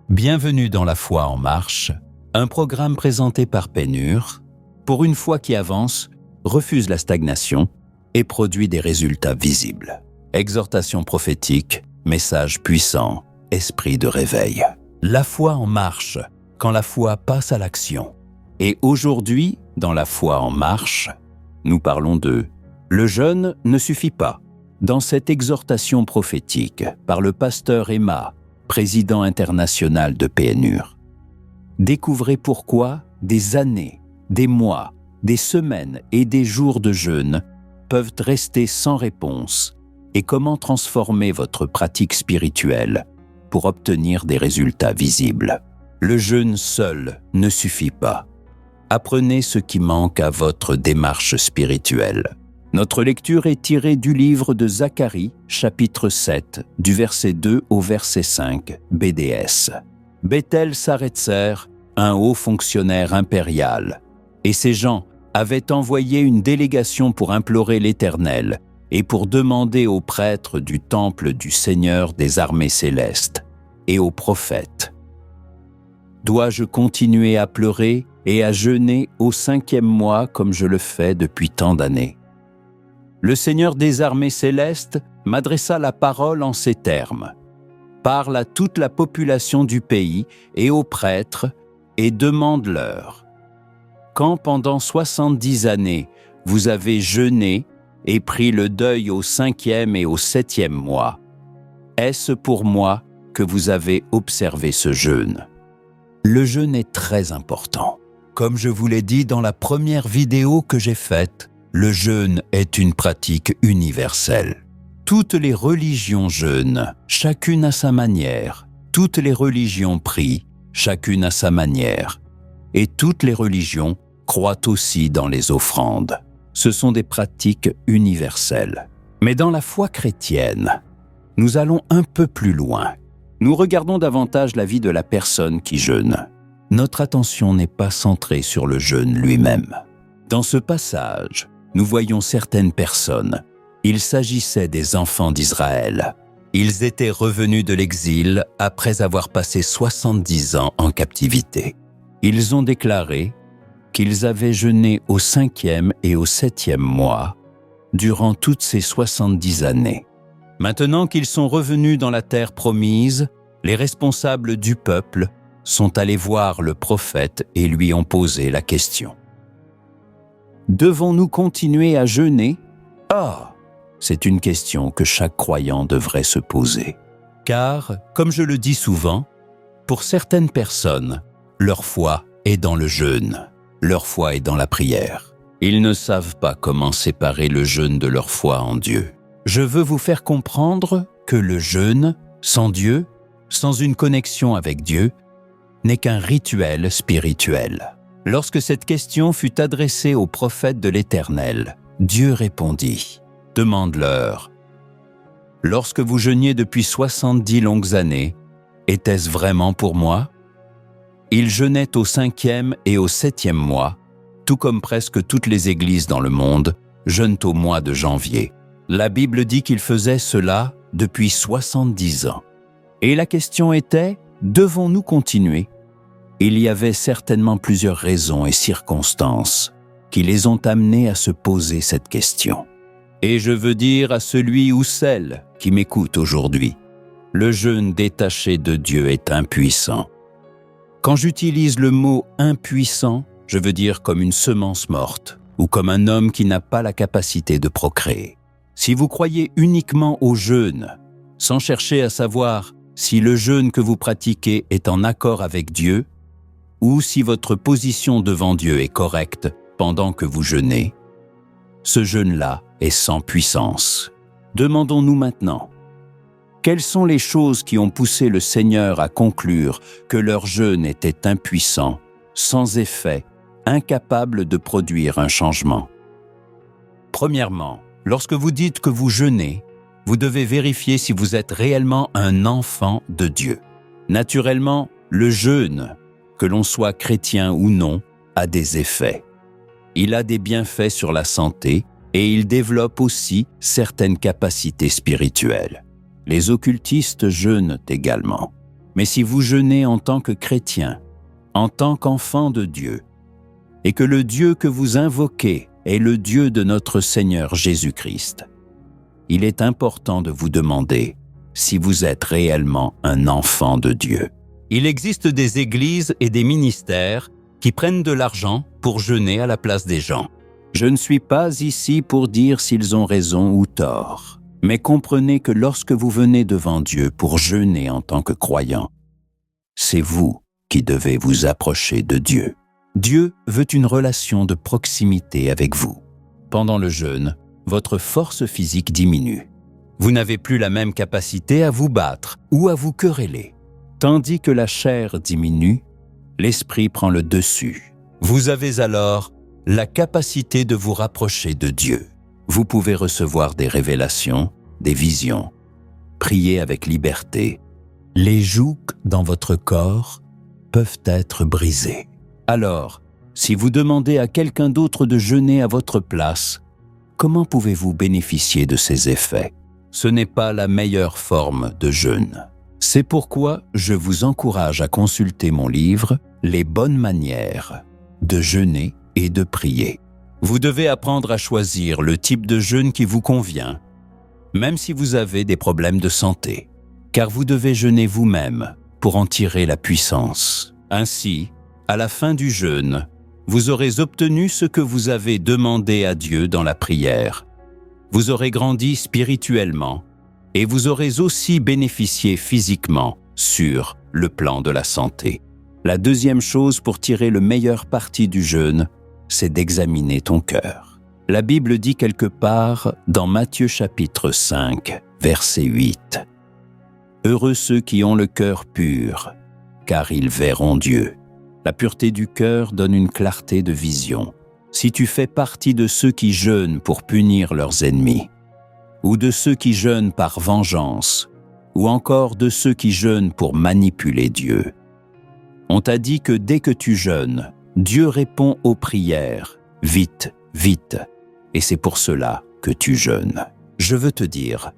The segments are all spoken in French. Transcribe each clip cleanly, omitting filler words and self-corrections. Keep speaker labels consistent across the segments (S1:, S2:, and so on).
S1: Bienvenue dans La Foi en Marche, un programme présenté par Pénure, pour une foi qui avance, refuse la stagnation et produit des résultats visibles. Exhortation prophétique, message puissant, esprit de réveil. La foi en marche, quand la foi passe à l'action. Et aujourd'hui, dans La Foi en Marche, nous parlons de « Le jeûne ne suffit pas ». Dans cette exhortation prophétique par le pasteur Emma, président international de Pénure. Découvrez pourquoi des années, des mois, des semaines et des jours de jeûne peuvent rester sans réponse et comment transformer votre pratique spirituelle pour obtenir des résultats visibles. Le jeûne seul ne suffit pas. Apprenez ce qui manque à votre démarche spirituelle. Notre lecture est tirée du livre de Zacharie, chapitre 7, du verset 2 au verset 5, BDS. Bethel Saretzer, un haut fonctionnaire impérial, et ses gens avaient envoyé une délégation pour implorer l'Éternel et pour demander aux prêtres du temple du Seigneur des armées célestes et aux prophètes. Dois-je continuer à pleurer et à jeûner au 5e mois comme je le fais depuis tant d'années? Le Seigneur des armées célestes m'adressa la parole en ces termes. Parle à toute la population du pays et aux prêtres et demande-leur. Quand pendant 70 années vous avez jeûné et pris le deuil au 5e et au 7e mois, est-ce pour moi que vous avez observé ce jeûne? Le jeûne est très important. Comme je vous l'ai dit dans la première vidéo que j'ai faite, le jeûne est une pratique universelle. Toutes les religions jeûnent, chacune à sa manière. Toutes les religions prient, chacune à sa manière. Et toutes les religions croient aussi dans les offrandes. Ce sont des pratiques universelles. Mais dans la foi chrétienne, nous allons un peu plus loin. Nous regardons davantage la vie de la personne qui jeûne. Notre attention n'est pas centrée sur le jeûne lui-même. Dans ce passage, nous voyons certaines personnes. Il s'agissait des enfants d'Israël. Ils étaient revenus de l'exil après avoir passé 70 ans en captivité. Ils ont déclaré qu'ils avaient jeûné au 5e et au 7e mois durant toutes ces 70 années. Maintenant qu'ils sont revenus dans la terre promise, les responsables du peuple sont allés voir le prophète et lui ont posé la question. Devons-nous continuer à jeûner? C'est une question que chaque croyant devrait se poser. Car, comme je le dis souvent, pour certaines personnes, leur foi est dans le jeûne, leur foi est dans la prière. Ils ne savent pas comment séparer le jeûne de leur foi en Dieu. Je veux vous faire comprendre que le jeûne, sans Dieu, sans une connexion avec Dieu, n'est qu'un rituel spirituel. Lorsque cette question fut adressée au prophète de l'Éternel, Dieu répondit, « Demande-leur, lorsque vous jeûniez depuis 70 longues années, était-ce vraiment pour moi? » Ils jeûnaient au 5e et au 7e mois, tout comme presque toutes les églises dans le monde jeûnent au mois de janvier. La Bible dit qu'ils faisaient cela depuis 70 ans. Et la question était, devons-nous continuer? Il y avait certainement plusieurs raisons et circonstances qui les ont amenés à se poser cette question. Et je veux dire à celui ou celle qui m'écoute aujourd'hui, le jeûne détaché de Dieu est impuissant. Quand j'utilise le mot « impuissant », je veux dire comme une semence morte ou comme un homme qui n'a pas la capacité de procréer. Si vous croyez uniquement au jeûne, sans chercher à savoir si le jeûne que vous pratiquez est en accord avec Dieu, ou si votre position devant Dieu est correcte pendant que vous jeûnez, ce jeûne-là est sans puissance. Demandons-nous maintenant, quelles sont les choses qui ont poussé le Seigneur à conclure que leur jeûne était impuissant, sans effet, incapable de produire un changement? Premièrement, lorsque vous dites que vous jeûnez, vous devez vérifier si vous êtes réellement un enfant de Dieu. Naturellement, le jeûne, que l'on soit chrétien ou non, a des effets. Il a des bienfaits sur la santé et il développe aussi certaines capacités spirituelles. Les occultistes jeûnent également. Mais si vous jeûnez en tant que chrétien, en tant qu'enfant de Dieu, et que le Dieu que vous invoquez est le Dieu de notre Seigneur Jésus-Christ, il est important de vous demander si vous êtes réellement un enfant de Dieu. Il existe des églises et des ministères qui prennent de l'argent pour jeûner à la place des gens. Je ne suis pas ici pour dire s'ils ont raison ou tort, mais comprenez que lorsque vous venez devant Dieu pour jeûner en tant que croyant, c'est vous qui devez vous approcher de Dieu. Dieu veut une relation de proximité avec vous. Pendant le jeûne, votre force physique diminue. Vous n'avez plus la même capacité à vous battre ou à vous quereller. Tandis que la chair diminue, l'esprit prend le dessus. Vous avez alors la capacité de vous rapprocher de Dieu. Vous pouvez recevoir des révélations, des visions, prier avec liberté. Les jougs dans votre corps peuvent être brisés. Alors, si vous demandez à quelqu'un d'autre de jeûner à votre place, comment pouvez-vous bénéficier de ces effets? Ce n'est pas la meilleure forme de jeûne. C'est pourquoi je vous encourage à consulter mon livre « Les bonnes manières de jeûner et de prier ». Vous devez apprendre à choisir le type de jeûne qui vous convient, même si vous avez des problèmes de santé, car vous devez jeûner vous-même pour en tirer la puissance. Ainsi, à la fin du jeûne, vous aurez obtenu ce que vous avez demandé à Dieu dans la prière. Vous aurez grandi spirituellement et vous aurez aussi bénéficié physiquement sur le plan de la santé. La deuxième chose pour tirer le meilleur parti du jeûne, c'est d'examiner ton cœur. La Bible dit quelque part dans Matthieu chapitre 5, verset 8. « Heureux ceux qui ont le cœur pur, car ils verront Dieu. » La pureté du cœur donne une clarté de vision. Si tu fais partie de ceux qui jeûnent pour punir leurs ennemis, ou de ceux qui jeûnent par vengeance, ou encore de ceux qui jeûnent pour manipuler Dieu, on t'a dit que dès que tu jeûnes, Dieu répond aux prières, vite, vite, et c'est pour cela que tu jeûnes. Je veux te dire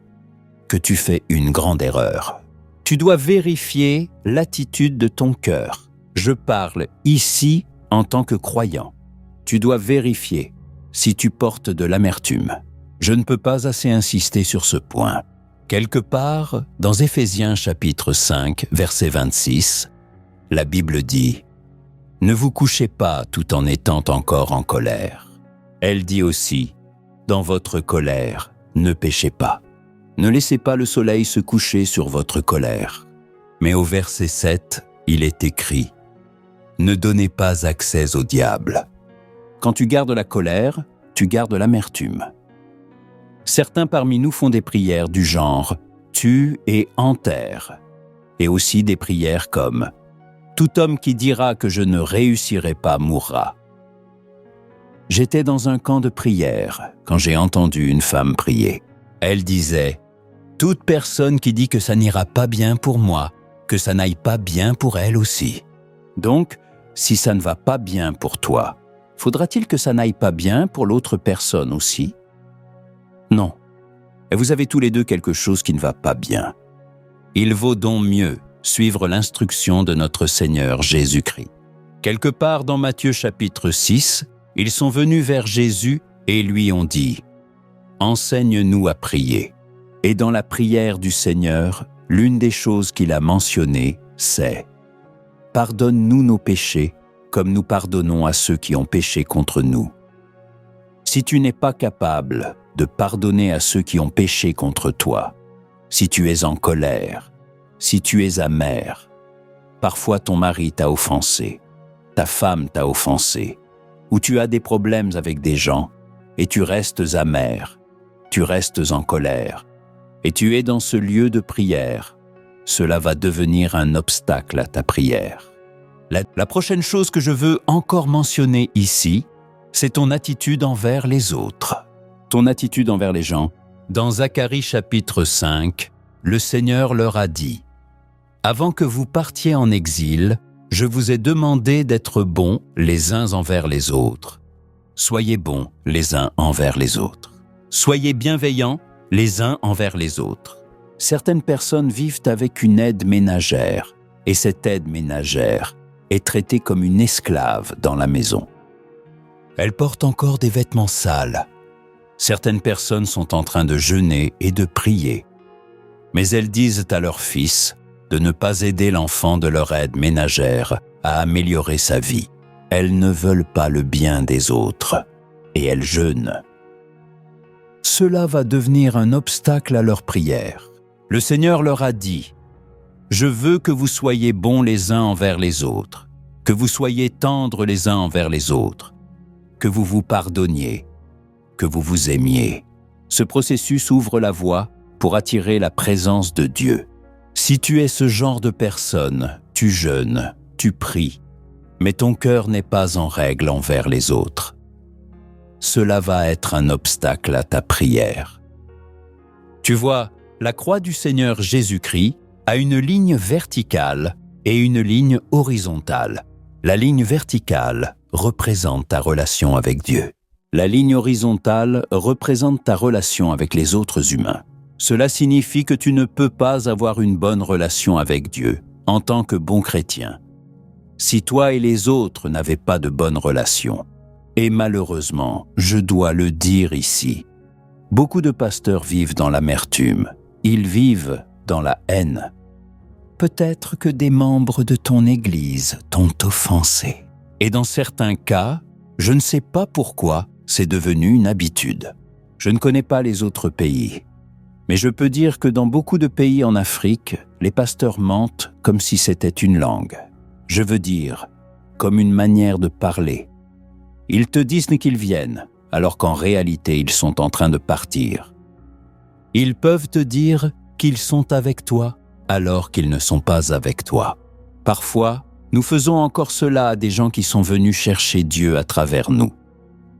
S1: que tu fais une grande erreur. Tu dois vérifier l'attitude de ton cœur. Je parle ici en tant que croyant. Tu dois vérifier si tu portes de l'amertume. Je ne peux pas assez insister sur ce point. Quelque part, dans Éphésiens chapitre 5, verset 26, la Bible dit « Ne vous couchez pas tout en étant encore en colère. » Elle dit aussi « Dans votre colère, ne péchez pas. Ne laissez pas le soleil se coucher sur votre colère. » Mais au verset 7, il est écrit « Ne donnez pas accès au diable. » Quand tu gardes la colère, tu gardes l'amertume. Certains parmi nous font des prières du genre « tue et enterre » et aussi des prières comme « Tout homme qui dira que je ne réussirai pas mourra ». J'étais dans un camp de prière quand j'ai entendu une femme prier. Elle disait « Toute personne qui dit que ça n'ira pas bien pour moi, que ça n'aille pas bien pour elle aussi. » Donc, si ça ne va pas bien pour toi, faudra-t-il que ça n'aille pas bien pour l'autre personne aussi? Non. Et vous avez tous les deux quelque chose qui ne va pas bien. Il vaut donc mieux suivre l'instruction de notre Seigneur Jésus-Christ. Quelque part dans Matthieu chapitre 6, ils sont venus vers Jésus et lui ont dit « Enseigne-nous à prier. » Et dans la prière du Seigneur, l'une des choses qu'il a mentionnées, c'est « Pardonne-nous nos péchés, comme nous pardonnons à ceux qui ont péché contre nous. » Si tu n'es pas capable de pardonner à ceux qui ont péché contre toi, si tu es en colère, si tu es amer, parfois ton mari t'a offensé, ta femme t'a offensé, ou tu as des problèmes avec des gens et tu restes amer, tu restes en colère, et tu es dans ce lieu de prière, cela va devenir un obstacle à ta prière. La prochaine chose que je veux encore mentionner ici, c'est ton attitude envers les autres. Ton attitude envers les gens. Dans Zacharie chapitre 5, le Seigneur leur a dit « Avant que vous partiez en exil, je vous ai demandé d'être bons les uns envers les autres. Soyez bons les uns envers les autres. Soyez bienveillants les uns envers les autres. » Certaines personnes vivent avec une aide ménagère et cette aide ménagère est traitée comme une esclave dans la maison. Elle porte encore des vêtements sales. Certaines personnes sont en train de jeûner et de prier, mais elles disent à leur fils de ne pas aider l'enfant de leur aide ménagère à améliorer sa vie. Elles ne veulent pas le bien des autres et elles jeûnent. Cela va devenir un obstacle à leur prière. Le Seigneur leur a dit « Je veux que vous soyez bons les uns envers les autres, que vous soyez tendres les uns envers les autres, que vous vous pardonniez, que vous vous aimiez. » Ce processus ouvre la voie pour attirer la présence de Dieu. Si tu es ce genre de personne, tu jeûnes, tu pries, mais ton cœur n'est pas en règle envers les autres. Cela va être un obstacle à ta prière. Tu vois, la croix du Seigneur Jésus-Christ a une ligne verticale et une ligne horizontale. La ligne verticale représente ta relation avec Dieu. La ligne horizontale représente ta relation avec les autres humains. Cela signifie que tu ne peux pas avoir une bonne relation avec Dieu en tant que bon chrétien si toi et les autres n'avaient pas de bonne relation. Et malheureusement, je dois le dire ici, beaucoup de pasteurs vivent dans l'amertume, ils vivent dans la haine. Peut-être que des membres de ton Église t'ont offensé. Et dans certains cas, je ne sais pas pourquoi, c'est devenu une habitude. Je ne connais pas les autres pays, mais je peux dire que dans beaucoup de pays en Afrique, les pasteurs mentent comme si c'était une langue. Je veux dire, comme une manière de parler. Ils te disent qu'ils viennent, alors qu'en réalité, ils sont en train de partir. Ils peuvent te dire qu'ils sont avec toi, alors qu'ils ne sont pas avec toi. Parfois, nous faisons encore cela à des gens qui sont venus chercher Dieu à travers nous.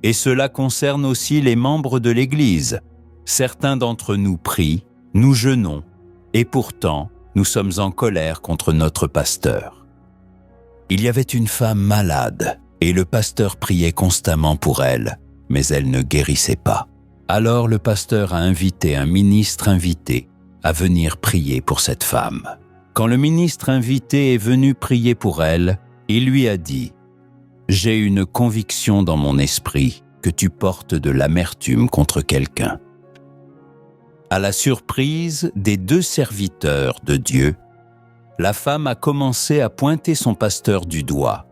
S1: Et cela concerne aussi les membres de l'Église. Certains d'entre nous prient, nous jeûnons, et pourtant, nous sommes en colère contre notre pasteur. Il y avait une femme malade, et le pasteur priait constamment pour elle, mais elle ne guérissait pas. Alors le pasteur a invité un ministre invité à venir prier pour cette femme. Quand le ministre invité est venu prier pour elle, il lui a dit « J'ai une conviction dans mon esprit que tu portes de l'amertume contre quelqu'un. » À la surprise des deux serviteurs de Dieu, la femme a commencé à pointer son pasteur du doigt,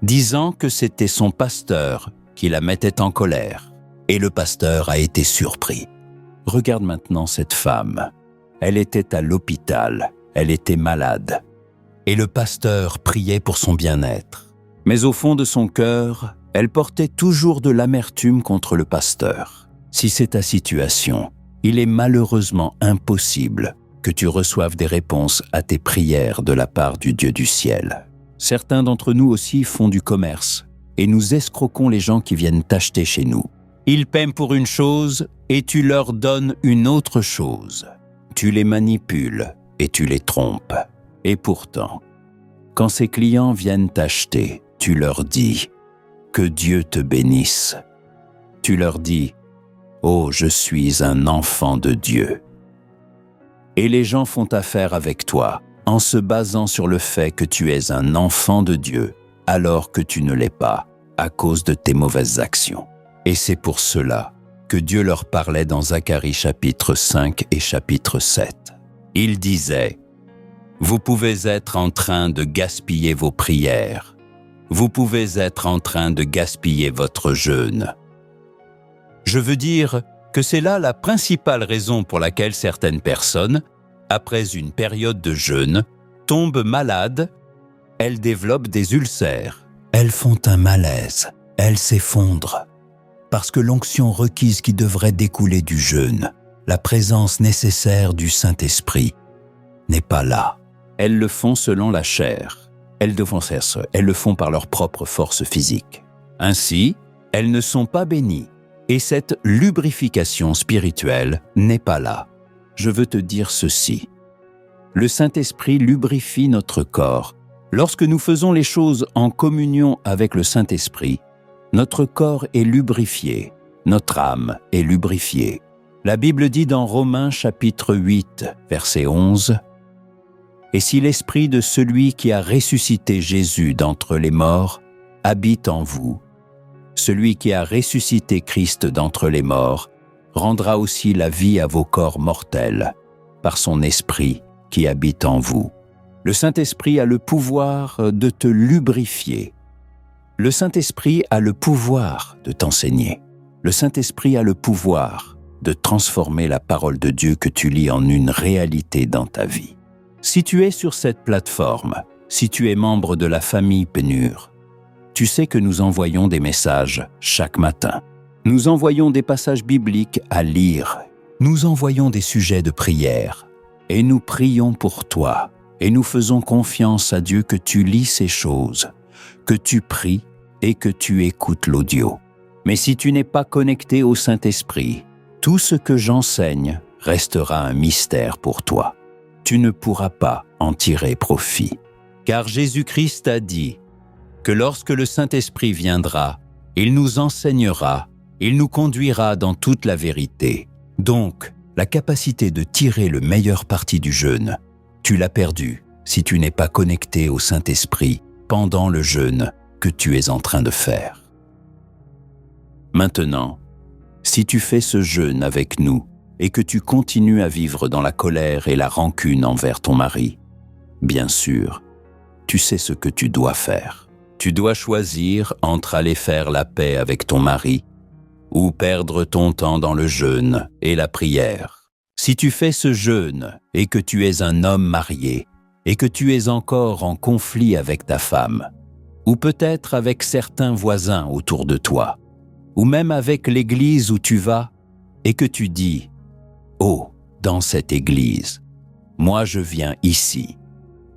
S1: disant que c'était son pasteur qui la mettait en colère. Et le pasteur a été surpris. Regarde maintenant cette femme. Elle était à l'hôpital, elle était malade. Et le pasteur priait pour son bien-être. Mais au fond de son cœur, elle portait toujours de l'amertume contre le pasteur. Si c'est ta situation, il est malheureusement impossible que tu reçoives des réponses à tes prières de la part du Dieu du ciel. Certains d'entre nous aussi font du commerce et nous escroquons les gens qui viennent t'acheter chez nous. Ils paient pour une chose et tu leur donnes une autre chose. Tu les manipules et tu les trompes. Et pourtant, quand ces clients viennent t'acheter, tu leur dis « Que Dieu te bénisse ». Tu leur dis « Oh, je suis un enfant de Dieu ». Et les gens font affaire avec toi en se basant sur le fait que tu es un enfant de Dieu alors que tu ne l'es pas à cause de tes mauvaises actions. Et c'est pour cela que Dieu leur parlait dans Zacharie chapitre 5 et chapitre 7. Il disait « Vous pouvez être en train de gaspiller vos prières. Vous pouvez être en train de gaspiller votre jeûne. » Je veux dire que c'est là la principale raison pour laquelle certaines personnes, après une période de jeûne, tombent malades, elles développent des ulcères, elles font un malaise, elles s'effondrent. Parce que l'onction requise qui devrait découler du jeûne, la présence nécessaire du Saint-Esprit, n'est pas là. Elles le font selon la chair. Elles le font par leur propre force physique. Ainsi, elles ne sont pas bénies. Et cette lubrification spirituelle n'est pas là. Je veux te dire ceci. Le Saint-Esprit lubrifie notre corps. Lorsque nous faisons les choses en communion avec le Saint-Esprit, notre corps est lubrifié, notre âme est lubrifiée. La Bible dit dans Romains chapitre 8, verset 11, « Et si l'esprit de celui qui a ressuscité Jésus d'entre les morts habite en vous, celui qui a ressuscité Christ d'entre les morts rendra aussi la vie à vos corps mortels par son esprit qui habite en vous. Le Saint-Esprit a le pouvoir de te lubrifier. Le Saint-Esprit a le pouvoir de t'enseigner. Le Saint-Esprit a le pouvoir de transformer la parole de Dieu que tu lis en une réalité dans ta vie. Si tu es sur cette plateforme, si tu es membre de la famille Pénure, tu sais que nous envoyons des messages chaque matin. Nous envoyons des passages bibliques à lire. Nous envoyons des sujets de prière. Et nous prions pour toi. Et nous faisons confiance à Dieu que tu lis ces choses, que tu pries et que tu écoutes l'audio. Mais si tu n'es pas connecté au Saint-Esprit, tout ce que j'enseigne restera un mystère pour toi. Tu ne pourras pas en tirer profit. Car Jésus-Christ a dit que lorsque le Saint-Esprit viendra, il nous enseignera, il nous conduira dans toute la vérité. Donc, la capacité de tirer le meilleur parti du jeûne, tu l'as perdu si tu n'es pas connecté au Saint-Esprit pendant le jeûne que tu es en train de faire. Maintenant, si tu fais ce jeûne avec nous et que tu continues à vivre dans la colère et la rancune envers ton mari, bien sûr, tu sais ce que tu dois faire. Tu dois choisir entre aller faire la paix avec ton mari ou perdre ton temps dans le jeûne et la prière. Si tu fais ce jeûne et que tu es un homme marié et que tu es encore en conflit avec ta femme, ou peut-être avec certains voisins autour de toi, ou même avec l'église où tu vas et que tu dis « Oh, dans cette église, moi je viens ici,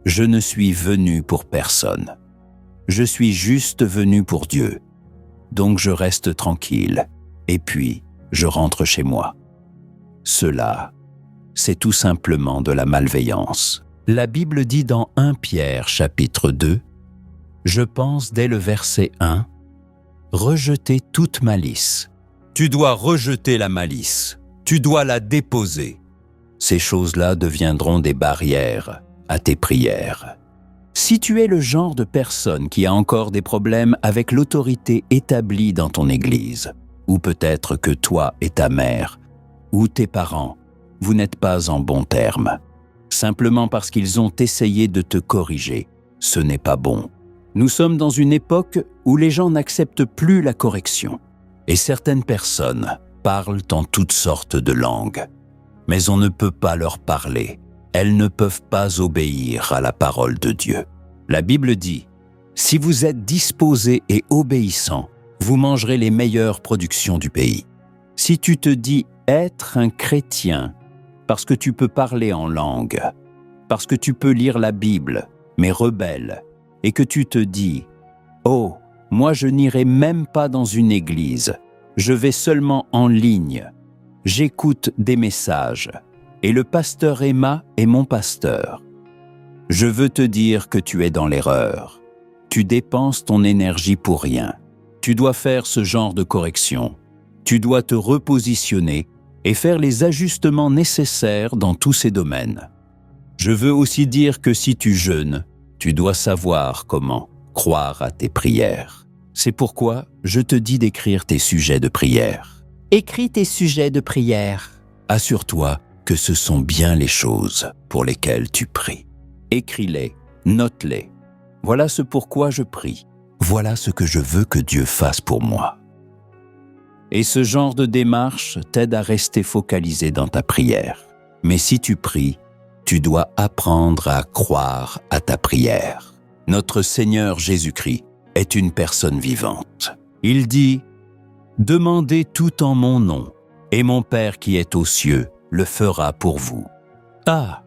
S1: je ne suis venu pour personne, je suis juste venu pour Dieu, donc je reste tranquille et puis je rentre chez moi. » Cela, c'est tout simplement de la malveillance. La Bible dit dans 1 Pierre chapitre 2, je pense dès le verset 1, « Rejetez toute malice. » Tu dois rejeter la malice, tu dois la déposer. Ces choses-là deviendront des barrières à tes prières. Si tu es le genre de personne qui a encore des problèmes avec l'autorité établie dans ton église, ou peut-être que toi et ta mère, ou tes parents, vous n'êtes pas en bons termes, simplement parce qu'ils ont essayé de te corriger, ce n'est pas bon. Nous sommes dans une époque où les gens n'acceptent plus la correction, et certaines personnes parlent en toutes sortes de langues, mais on ne peut pas leur parler, elles ne peuvent pas obéir à la parole de Dieu. La Bible dit, « Si vous êtes disposés et obéissants, vous mangerez les meilleures productions du pays. » Si tu te dis être un chrétien parce que tu peux parler en langue, parce que tu peux lire la Bible, mais rebelle, et que tu te dis « Oh, moi je n'irai même pas dans une église, je vais seulement en ligne, j'écoute des messages, et le pasteur Emma est mon pasteur. » Je veux te dire que tu es dans l'erreur. Tu dépenses ton énergie pour rien. Tu dois faire ce genre de correction. Tu dois te repositionner et faire les ajustements nécessaires dans tous ces domaines. Je veux aussi dire que si tu jeûnes, tu dois savoir comment croire à tes prières. C'est pourquoi je te dis d'écrire tes sujets de prière.
S2: Écris tes sujets de prière.
S1: Assure-toi que ce sont bien les choses pour lesquelles tu pries. Écris-les, note-les. Voilà ce pourquoi je prie. Voilà ce que je veux que Dieu fasse pour moi. Et ce genre de démarche t'aide à rester focalisé dans ta prière. Mais si tu pries, tu dois apprendre à croire à ta prière. Notre Seigneur Jésus-Christ est une personne vivante. Il dit « Demandez tout en mon nom, et mon Père qui est aux cieux le fera pour vous. » Ah,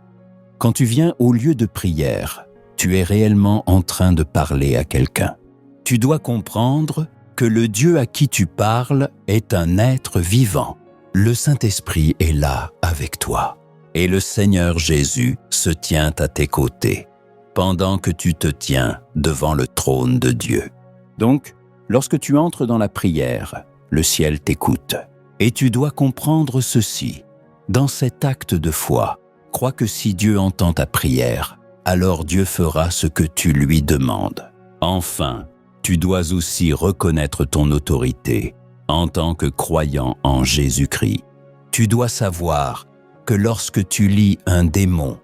S1: quand tu viens au lieu de prière, tu es réellement en train de parler à quelqu'un. Tu dois comprendre que le Dieu à qui tu parles est un être vivant. Le Saint-Esprit est là avec toi. Et le Seigneur Jésus se tient à tes côtés, pendant que tu te tiens devant le trône de Dieu. Donc, lorsque tu entres dans la prière, le ciel t'écoute. Et tu dois comprendre ceci. Dans cet acte de foi, crois que si Dieu entend ta prière, alors Dieu fera ce que tu lui demandes. Enfin, tu dois aussi reconnaître ton autorité en tant que croyant en Jésus-Christ. Tu dois savoir que lorsque tu lis un démon,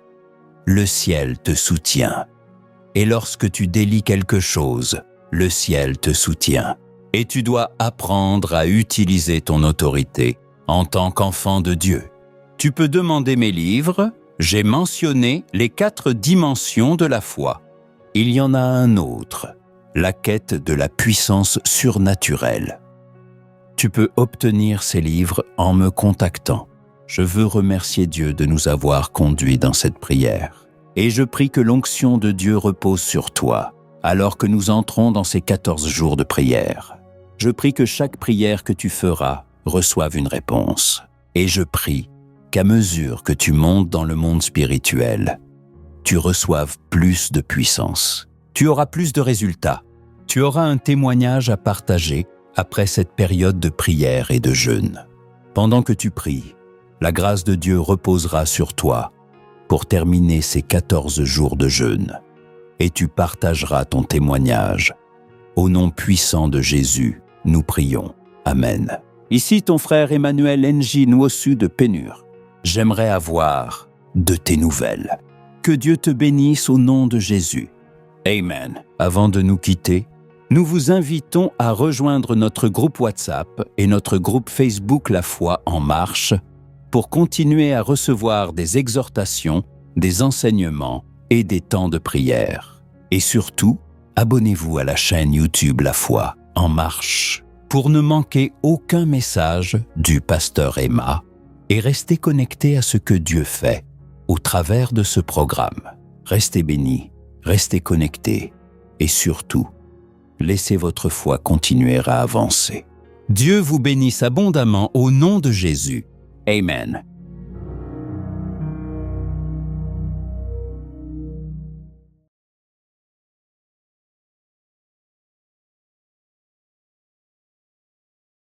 S1: le ciel te soutient. Et lorsque tu délies quelque chose, le ciel te soutient. Et tu dois apprendre à utiliser ton autorité en tant qu'enfant de Dieu. Tu peux demander mes livres. J'ai mentionné les 4 dimensions de la foi. Il y en a un autre, la quête de la puissance surnaturelle. Tu peux obtenir ces livres en me contactant. Je veux remercier Dieu de nous avoir conduits dans cette prière. Et je prie que l'onction de Dieu repose sur toi, alors que nous entrons dans ces 14 jours de prière. Je prie que chaque prière que tu feras reçoive une réponse. Et je prie qu'à mesure que tu montes dans le monde spirituel, tu reçoives plus de puissance. Tu auras plus de résultats. Tu auras un témoignage à partager après cette période de prière et de jeûne. Pendant que tu pries, la grâce de Dieu reposera sur toi pour terminer ces 14 jours de jeûne. Et tu partageras ton témoignage. Au nom puissant de Jésus, nous prions. Amen. Ici ton frère Emmanuel Nji Nwosu de Pénure. J'aimerais avoir de tes nouvelles. Que Dieu te bénisse au nom de Jésus. Amen. Avant de nous quitter, nous vous invitons à rejoindre notre groupe WhatsApp et notre groupe Facebook La Foi en Marche pour continuer à recevoir des exhortations, des enseignements et des temps de prière. Et surtout, abonnez-vous à la chaîne YouTube La Foi en Marche pour ne manquer aucun message du pasteur Emma et restez connectés à ce que Dieu fait au travers de ce programme. Restez bénis, restez connectés et surtout, laissez votre foi continuer à avancer. Dieu vous bénisse abondamment au nom de Jésus. Amen.